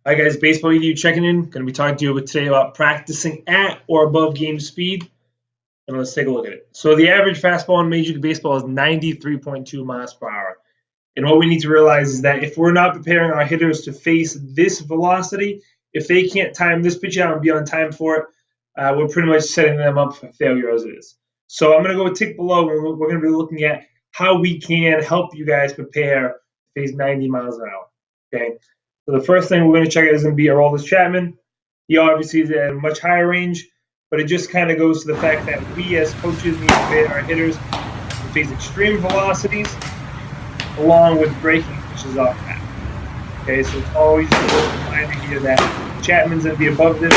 Hi guys, Baseball EDU checking in. Going to be talking to you today about practicing at or above game speed. And let's take a look at it. So the average fastball in Major League Baseball is 93.2 miles per hour. And what we need to realize is that if we're not preparing our hitters to face this velocity, if they can't time this pitch out and be on time for it, we're pretty much setting them up for failure as it is. So I'm going to go a tick below, and we're going to be looking at how we can help you guys prepare to face 90 miles an hour. Okay. So the first thing we're going to check out is going to be Aroldis Chapman. He obviously is at a much higher range, but it just kind of goes to the fact that we as coaches need to prepare our hitters to face extreme velocities along with breaking pitches off that. Okay, so it's always a reminder here that Chapman's going to be above this,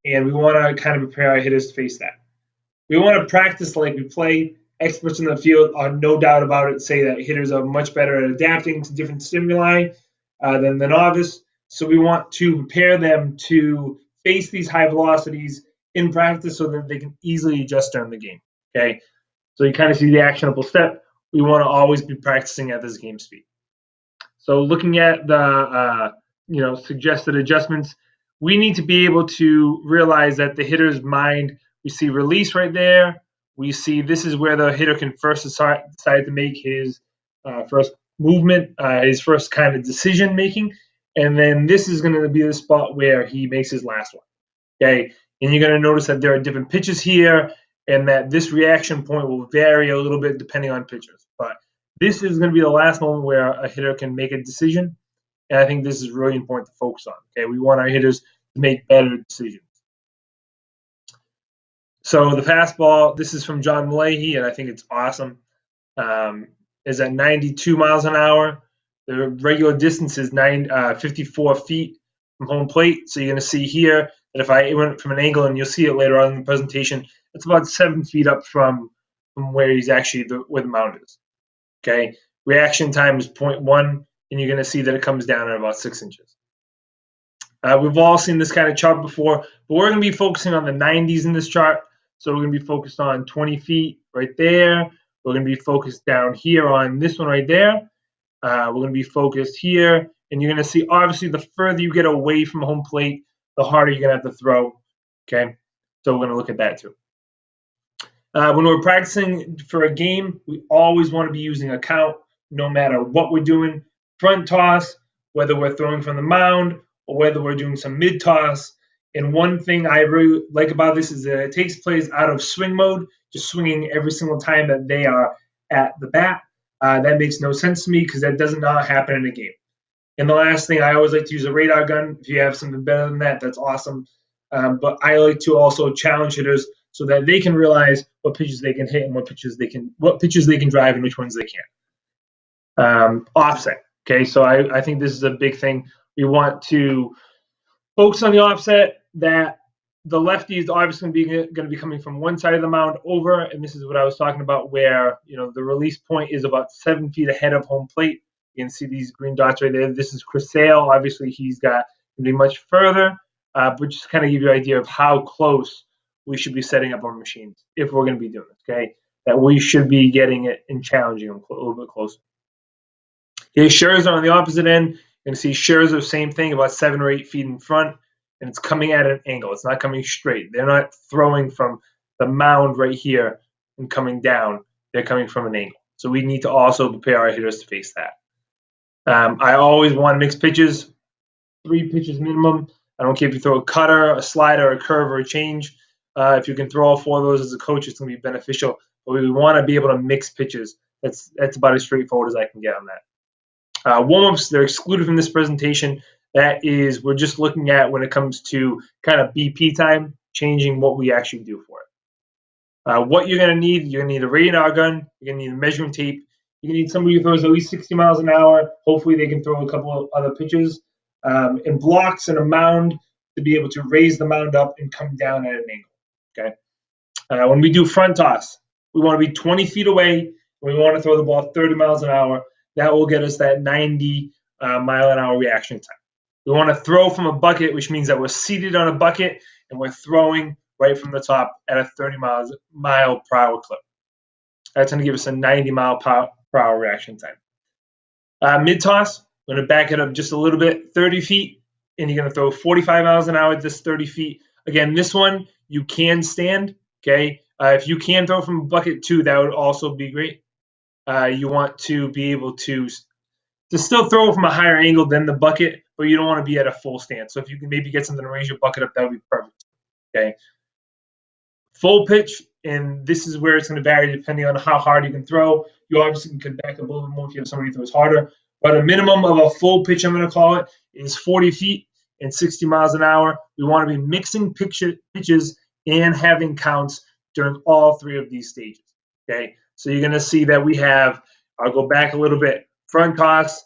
and we want to kind of prepare our hitters to face that. We want to practice like we play. Experts in the field are no doubt about it, say that hitters are much better at adapting to different stimuli than the novice. So we want to prepare them to face these high velocities in practice so that they can easily adjust during the game. Okay, so you kind of see the actionable step. We want to always be practicing at this game speed. So looking at the suggested adjustments, we need to be able to realize that the hitter's mind, we see release right there. We see this is where the hitter can first decide to make his first movement, his first kind of decision making. And then this is going to be the spot where he makes his last one. Okay. And you're going to notice that there are different pitches here and that this reaction point will vary a little bit depending on pitchers. But this is going to be the last moment where a hitter can make a decision. And I think this is really important to focus on. Okay. We want our hitters to make better decisions. So the fastball, this is from John Malahey, and I think it's awesome. Is at 92 miles an hour. The regular distance is 54 feet from home plate. So you're going to see here that if I went from an angle, and you'll see it later on in the presentation, it's about 7 feet up from where he's actually where the mound is. Okay, reaction time is 0.1, and you're going to see that it comes down at about 6 inches. We've all seen this kind of chart before, but we're going to be focusing on the 90s in this chart. So we're going to be focused on 20 feet right there. We're going to be focused down here on this one right there. We're going to be focused here. And you're going to see, obviously, the further you get away from home plate, the harder you're going to have to throw. Okay, so we're going to look at that too. When we're practicing for a game, we always want to be using a count no matter what we're doing. Front toss, whether we're throwing from the mound or whether we're doing some mid-toss. And one thing I really like about this is that it takes players out of swing mode, just swinging every single time that they are at the bat. That makes no sense to me because that does not happen in a game. And the last thing, I always like to use a radar gun. If you have something better than that, that's awesome. But I like to also challenge hitters so that they can realize what pitches they can hit and what pitches they can drive and which ones they can't. Offset. Okay, so I think this is a big thing. We want to focus on the offset, that the lefty is obviously going to be coming from one side of the mound over, and this is what I was talking about where, the release point is about 7 feet ahead of home plate. You can see these green dots right there. This is Chris Sale. Obviously, he's got to be much further, but just kind of give you an idea of how close we should be setting up our machines if we're going to be doing this, okay? That we should be getting it and challenging them a little bit closer. Okay, Scherzer on the opposite end. You're going to see Scherzer, same thing, about 7 or 8 feet in front, and it's coming at an angle. It's not coming straight. They're not throwing from the mound right here and coming down. They're coming from an angle. So we need to also prepare our hitters to face that. I always want mixed pitches, 3 pitches minimum. I don't care if you throw a cutter, a slider, a curve, or a change. If you can throw all 4 of those as a coach, it's going to be beneficial. But we want to be able to mix pitches. That's about as straightforward as I can get on that. Warm-ups, they're excluded from this presentation. That is, we're just looking at when it comes to kind of BP time, changing what we actually do for it. What you're going to need, you're going to need a radar gun. You're going to need a measuring tape. You're going to need somebody who throws at least 60 miles an hour. Hopefully they can throw a couple of other pitches. And blocks and a mound to be able to raise the mound up and come down at an angle. Okay. When we do front toss, we want to be 20 feet away. And we want to throw the ball 30 miles an hour. That will get us that 90 mile an hour reaction time. We want to throw from a bucket, which means that we're seated on a bucket and we're throwing right from the top at a 30 mile per hour clip. That's going to give us a 90 mile per hour reaction time. Mid toss, I'm going to back it up just a little bit, 30 feet. and you're going to throw 45 miles an hour at this 30 feet. Again, this one you can stand. Okay, if you can throw from a bucket too, that would also be great. You want to be able to still throw from a higher angle than the bucket, but you don't want to be at a full stance. So if you can maybe get something to raise your bucket up, that would be perfect. Okay. Full pitch, and this is where it's going to vary depending on how hard you can throw. You obviously can back up a little bit more if you have somebody who throws harder, but a minimum of a full pitch, I'm going to call it, is 40 feet and 60 miles an hour. We want to be mixing pitches and having counts during all three of these stages. Okay, so you're going to see that we have, I'll go back a little bit, front toss.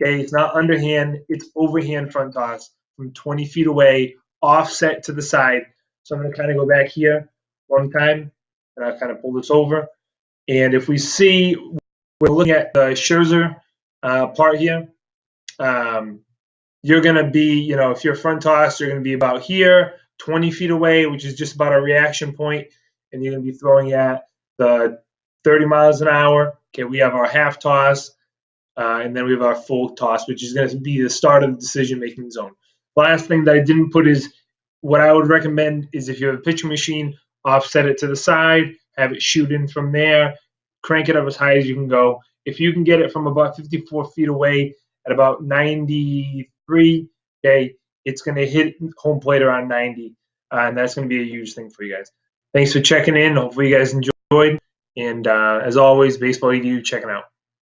Okay, it's not underhand, it's overhand front toss from 20 feet away, offset to the side. So I'm going to kind of go back here one time, and I'll kind of pull this over. And if we see, we're looking at the Scherzer part here. You're going to be, if you're front toss, you're going to be about here, 20 feet away, which is just about a reaction point, and you're going to be throwing at the 30 miles an hour. Okay, we have our half toss, and then we have our full toss, which is going to be the start of the decision-making zone. Last thing that I didn't put is what I would recommend is if you have a pitching machine, offset it to the side, have it shoot in from there, crank it up as high as you can go. If you can get it from about 54 feet away at about 93, okay, it's going to hit home plate around 90, and that's going to be a huge thing for you guys. Thanks for checking in. Hopefully you guys enjoyed, and as always, Baseball EDU checking out.